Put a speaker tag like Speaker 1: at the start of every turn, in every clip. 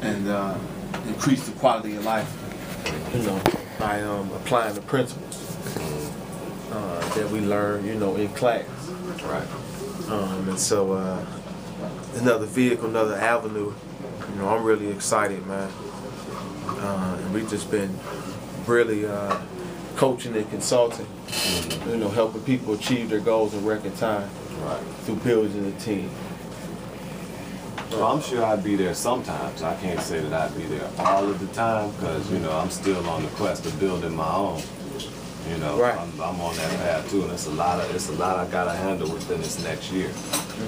Speaker 1: and increase the quality of life, you know, by applying the principles that we learn, you know, in class.
Speaker 2: Right.
Speaker 1: And so another vehicle, another avenue, you know, I'm really excited, man. And we've just been really coaching and consulting, you know, helping people achieve their goals in record time through building a team.
Speaker 2: Well, I'm sure I'd be there sometimes. I can't say that I'd be there all of the time because, you know, I'm still on the quest of building my own. You know, I'm on that path too, and it's a lot I gotta handle within this next year.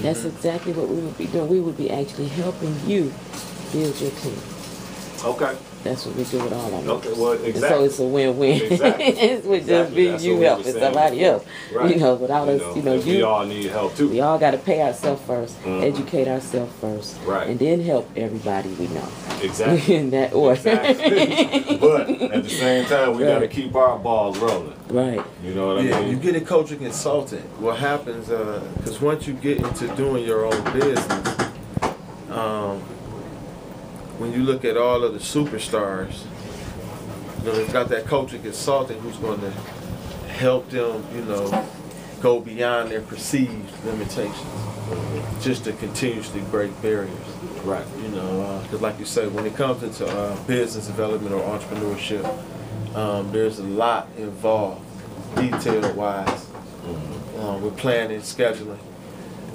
Speaker 3: That's exactly what we would be doing. We would be actually helping you build your team.
Speaker 2: Okay.
Speaker 3: That's what we do with all of them.
Speaker 2: Okay, well, exactly.
Speaker 3: So it's a win-win.
Speaker 2: Exactly.
Speaker 3: It's with just being you helping somebody else.
Speaker 2: Right.
Speaker 3: You know, without us, you know,
Speaker 2: we all need help too.
Speaker 3: We all got to pay ourselves first, educate ourselves first, and then help everybody we know.
Speaker 2: Exactly.
Speaker 3: In that order.
Speaker 2: Exactly. But at the same time, we got to keep our balls rolling.
Speaker 3: Right.
Speaker 2: You know what I mean?
Speaker 1: You get a coaching consultant. What happens, because once you get into doing your own business, when you look at all of the superstars, you know, they've got that coaching consultant who's going to help them, you know, go beyond their perceived limitations, just to continuously break barriers.
Speaker 2: Right.
Speaker 1: You know, because like you say, when it comes into business development or entrepreneurship, there's a lot involved, detail-wise, with planning, scheduling.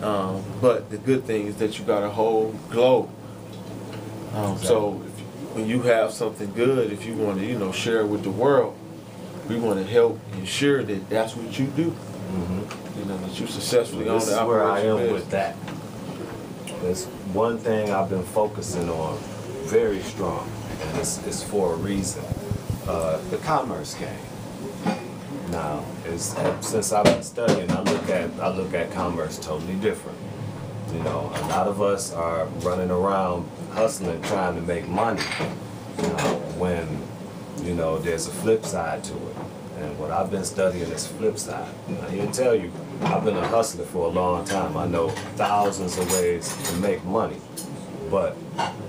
Speaker 1: But the good thing is that you got a whole globe. So when you have something good, if you want to, you know, share it with the world, we want to help ensure that that's what you do. You know, that you successfully own the operation.
Speaker 2: This is where I am with that. There's one thing I've been focusing on very strong, and it's for a reason. The commerce game. Now, since I've been studying, I look at commerce totally different. You know, a lot of us are running around hustling, trying to make money, when, you know, there's a flip side to it. And what I've been studying is flip side. I can tell you, I've been a hustler for a long time. I know thousands of ways to make money. But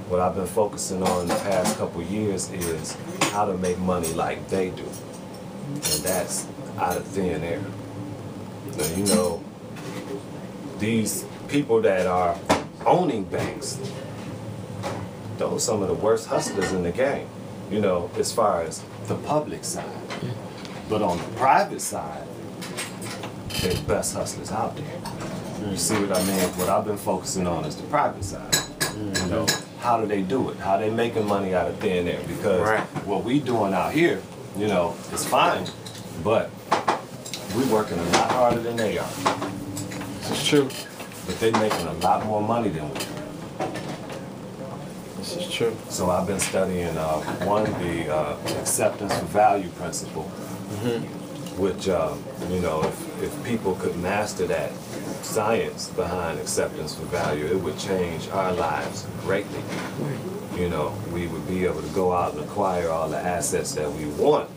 Speaker 2: what I've been focusing on the past couple years is how to make money like they do. And that's out of thin air. Now, you know, these people that are owning banks, those are some of the worst hustlers in the game, you know, as far as the public side. But on the private side, they're the best hustlers out there. You see what I mean? What I've been focusing on is the private side. You know, how do they do it? How they making money out of thin air? Because what we doing out here, you know, is fine, but we working a lot harder than they are.
Speaker 1: This is true.
Speaker 2: But they making a lot more money than we do.
Speaker 1: This is true.
Speaker 2: So I've been studying the acceptance for value principle, which you know, if people could master that science behind acceptance for value, it would change our lives greatly. You know, we would be able to go out and acquire all the assets that we want.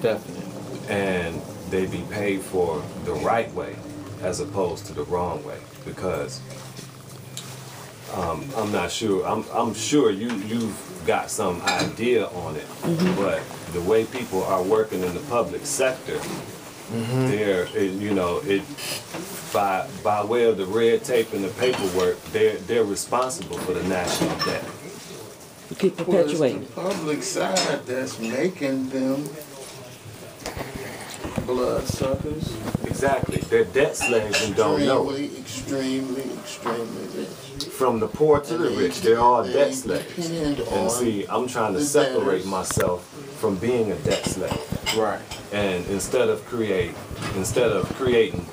Speaker 1: Definitely.
Speaker 2: And they'd be paid for the right way as opposed to the wrong way, because I'm not sure. I'm sure you've got some idea on it, but the way people are working in the public sector, they're, you know, by way of the red tape and the paperwork, they're responsible for the national debt.
Speaker 3: You keep perpetuating.
Speaker 4: Well, it's the public side that's making them bloodsuckers.
Speaker 2: Exactly. They're debt slaves and don't know.
Speaker 4: Extremely rich.
Speaker 2: From the poor to the rich, they're all debt slaves. And see, I'm trying to separate myself from being a debt slave.
Speaker 1: Right.
Speaker 2: And instead of creating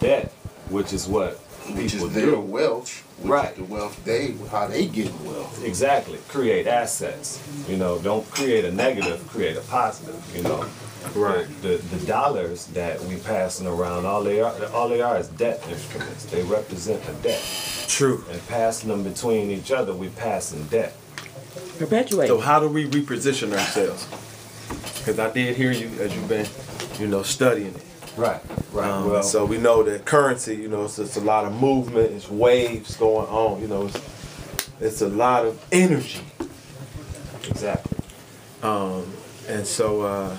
Speaker 2: debt, which is what people do.
Speaker 4: Their wealth.
Speaker 2: Right.
Speaker 4: The wealth how they get wealth.
Speaker 2: Exactly. Create assets. You know, don't create a negative, create a positive, you know.
Speaker 1: Right.
Speaker 2: The dollars that we passing around, all they are is debt instruments. They represent a debt.
Speaker 1: True.
Speaker 2: And passing them between each other, we passing debt.
Speaker 3: Perpetuate.
Speaker 1: So how do we reposition ourselves? Because I did hear you as you've been, you know, studying it.
Speaker 2: Right. Well,
Speaker 1: so we know that currency, you know, it's a lot of movement, it's waves going on, you know, it's a lot of energy.
Speaker 2: Exactly.
Speaker 1: And so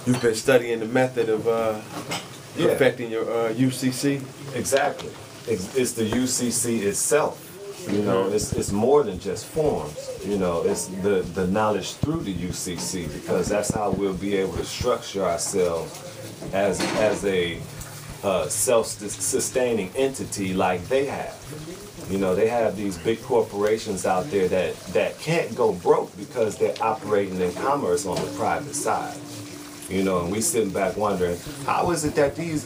Speaker 1: you've been studying the method of perfecting your UCC?
Speaker 2: Exactly. It's the UCC itself. You know, it's more than just forms. You know, it's the knowledge through the UCC, because that's how we'll be able to structure ourselves as a self-sustaining entity like they have. You know, they have these big corporations out there that can't go broke because they're operating in commerce on the private side. You know, and we sitting back wondering, how is it that these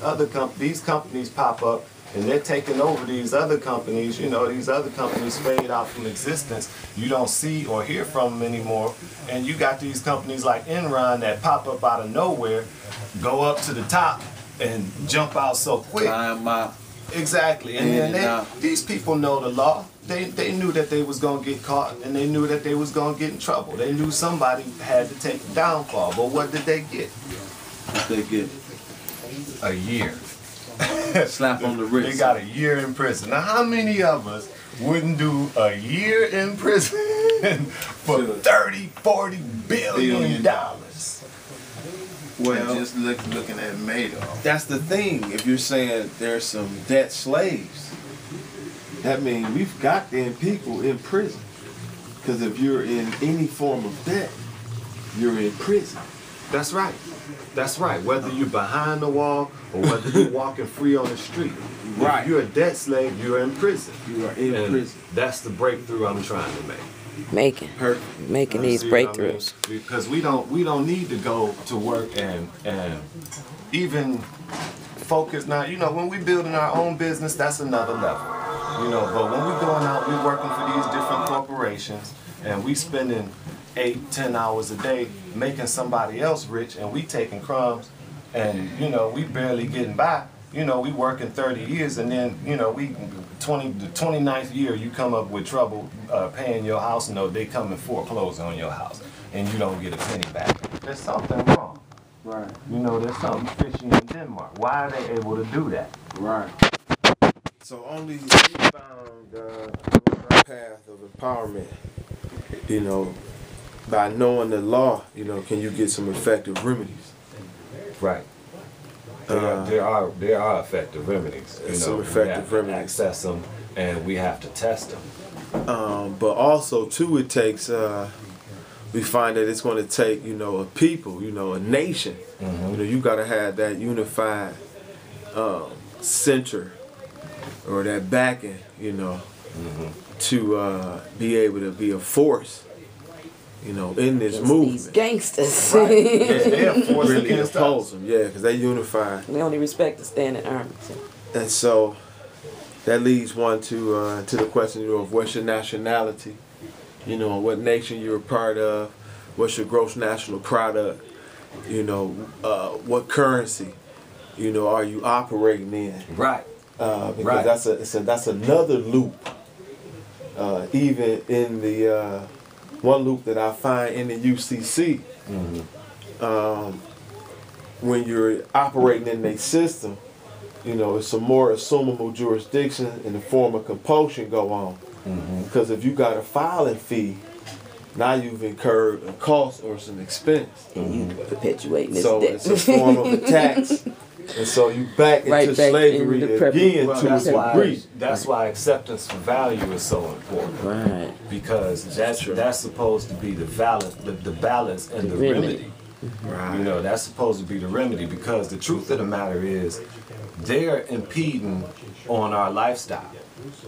Speaker 2: companies pop up and they're taking over these other companies? You know, these other companies fade out from existence. You don't see or hear from them anymore. And you got these companies like Enron that pop up out of nowhere, go up to the top, and jump out so quick.
Speaker 1: Climb out.
Speaker 2: Exactly. And then these people know the law. They knew that they was going to get caught, and they knew that they was going to get in trouble. They knew somebody had to take the downfall. But what did they get?
Speaker 1: What they get?
Speaker 2: A year.
Speaker 1: Slap on the wrist.
Speaker 2: They got a year in prison. Now, how many of us wouldn't do a year in prison for $30-40 billion?
Speaker 4: Well, just looking at Madoff.
Speaker 1: That's the thing. If you're saying there's some debt slaves, that means we've got them people in prison. Because if you're in any form of debt, you're in prison.
Speaker 2: That's right. That's right. Whether you're behind the wall or whether you're walking free on the street.
Speaker 1: Right.
Speaker 2: If you're a debt slave, you're in prison.
Speaker 1: You are in prison.
Speaker 2: That's the breakthrough I'm trying to make.
Speaker 3: Making these breakthroughs.
Speaker 2: I mean? Because we don't need to go to work and even focus. Now, you know, when we building our own business, that's another level. You know, but when we going out, we working for these different corporations, and we spending 8-10 hours a day making somebody else rich, and we taking crumbs, and you know, we barely getting by. You know, we working 30 years, and then, you know, the 29th year you come up with trouble paying your house note, they come and foreclose on your house, and you don't get a penny back. There's something wrong.
Speaker 1: Right.
Speaker 2: You know, there's something fishy in Denmark. Why are they able to do that?
Speaker 1: Right. So only we found our path of empowerment, you know, by knowing the law, you know, can you get some effective remedies?
Speaker 2: Right. There are effective remedies. You
Speaker 1: some
Speaker 2: know,
Speaker 1: effective
Speaker 2: we have
Speaker 1: remedies.
Speaker 2: to access them, and we have to test them.
Speaker 1: But also too, it takes. We find that it's going to take, you know, a people, you know, a nation. You know, you got to have that unified center or that backing, you know, to be able to be a force, you know, in this movement.
Speaker 3: These gangsters.
Speaker 2: Right. Yeah, they're forced
Speaker 1: Really
Speaker 2: against
Speaker 1: oppose
Speaker 2: us.
Speaker 1: them, yeah, because they unify.
Speaker 3: They only respect the standing army. So.
Speaker 1: And so that leads one to the question, you know, of what's your nationality, you know, what nation you're a part of, what's your gross national product, you know, what currency, you know, are you operating in?
Speaker 2: Right.
Speaker 1: Because that's another loop. Even in the one loop that I find in the UCC, when you're operating in their system, you know, it's a more assumable jurisdiction in the form of compulsion go on. Because if you got a filing fee, now you've incurred a cost or some expense.
Speaker 3: And you perpetuating this
Speaker 1: So
Speaker 3: debt.
Speaker 1: it's a form of a tax. And so you back into slavery again to a degree.
Speaker 2: That's why acceptance for value is so important.
Speaker 3: Right.
Speaker 2: Because that's supposed to be the balance and the remedy.
Speaker 1: Right.
Speaker 2: You know, that's supposed to be the remedy, because the truth of the matter is they're impeding on our lifestyle.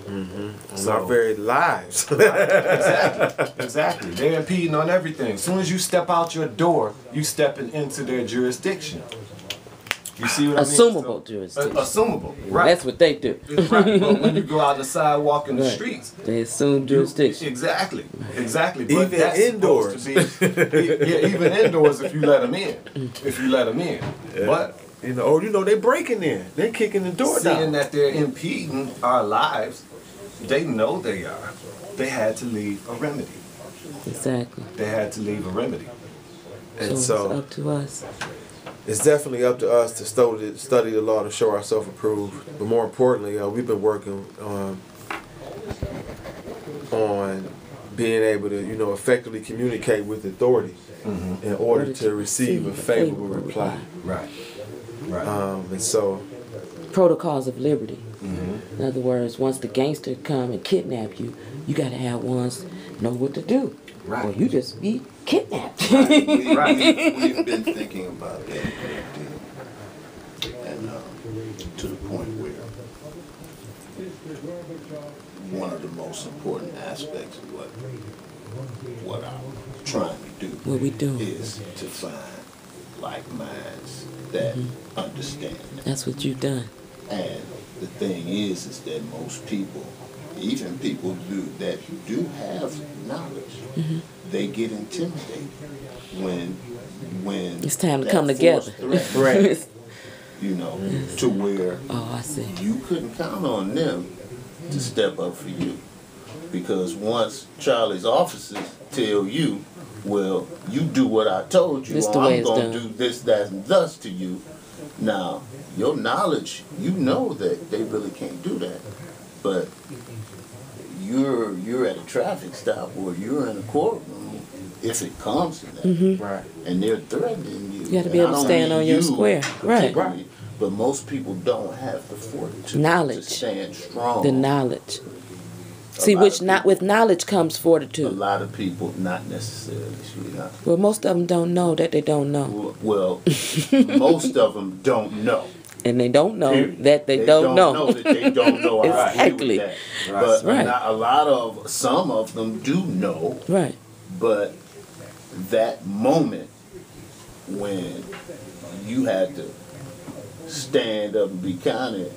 Speaker 1: On our very lives.
Speaker 2: Exactly. They're impeding on everything. As soon as you step out your door, you stepping into their jurisdiction. You see what I mean?
Speaker 3: Assumable jurisdiction.
Speaker 2: Assumable, right?
Speaker 3: That's what they do.
Speaker 2: Right. But when you go out the sidewalk in the streets,
Speaker 3: they assume jurisdiction.
Speaker 2: Exactly. But
Speaker 1: Even
Speaker 2: that's
Speaker 1: indoors.
Speaker 2: Even indoors if you let them in.
Speaker 1: Yeah.
Speaker 2: But
Speaker 1: you know, they breaking in. They kicking the door
Speaker 2: seeing
Speaker 1: down.
Speaker 2: that they're impeding our lives, they know they are. They had to leave a remedy.
Speaker 3: Exactly.
Speaker 2: They had to leave a remedy.
Speaker 1: And
Speaker 3: So it's up to us.
Speaker 1: It's definitely up to us to study the law to show ourselves approved. But more importantly, we've been working on being able to, you know, effectively communicate with authority in order to receive a favorable reply.
Speaker 2: Right. Right.
Speaker 1: And so,
Speaker 3: protocols of liberty. In other words, once the gangster come and kidnap you, you got to have ones know what to do.
Speaker 2: Right.
Speaker 3: Or you just be kidnapped.
Speaker 4: We've been thinking about that a great deal. And to the point where one of the most important aspects of what I'm trying to do
Speaker 3: What we do
Speaker 4: is to find like minds that understand it.
Speaker 3: That's what you've done.
Speaker 4: And the thing is that most people, even people that do have knowledge, they get intimidated when
Speaker 3: it's time to come together.
Speaker 1: right.
Speaker 4: You know, to where
Speaker 3: I see.
Speaker 4: you couldn't count on them to step up for you. Because once Charlie's officers tell you, well, you do what I told you, or I'm going to do this, that, and thus to you. Now, your knowledge, you know that they really can't do that. But you're at a traffic stop or you're in a courtroom, if it comes to that,
Speaker 1: Right.
Speaker 4: and they're threatening you.
Speaker 3: You got to be able to stand on your square. Right.
Speaker 4: But most people don't have the fortitude
Speaker 3: knowledge.
Speaker 4: to stand strong.
Speaker 3: The knowledge. See, with knowledge comes fortitude.
Speaker 4: A lot of people, not necessarily, sweetheart.
Speaker 3: Well, most of them don't know that they don't know.
Speaker 4: Well, most of them don't know.
Speaker 3: And they don't know that they don't know.
Speaker 4: That they don't know.
Speaker 3: Exactly.
Speaker 4: I agree with that. But some of them do know.
Speaker 3: Right.
Speaker 4: But that moment when you had to stand up and be counted,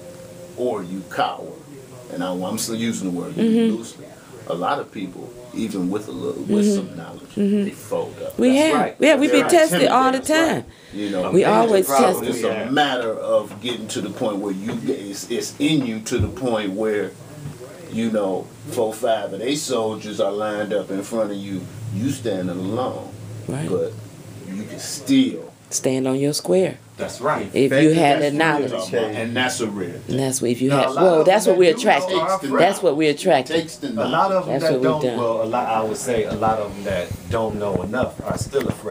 Speaker 4: or you cower, and I'm still using the word loosely. A lot of people, even with some knowledge, they fold up.
Speaker 3: We've been tested all the time.
Speaker 4: Right. You know,
Speaker 3: we always test.
Speaker 4: It's a matter of getting to the point where it's in you to the point where, you know, 4, 5 of they soldiers are lined up in front of you. You standing alone,
Speaker 3: right?
Speaker 4: But you can still
Speaker 3: stand on your square.
Speaker 2: That's right.
Speaker 3: If you had the knowledge,
Speaker 4: and that's a rare thing.
Speaker 3: And that's what if you had. Well, that's what we're attracted. That's what we're attracted.
Speaker 2: A lot of them that don't. Well, I would say a lot of them that don't know enough are still afraid.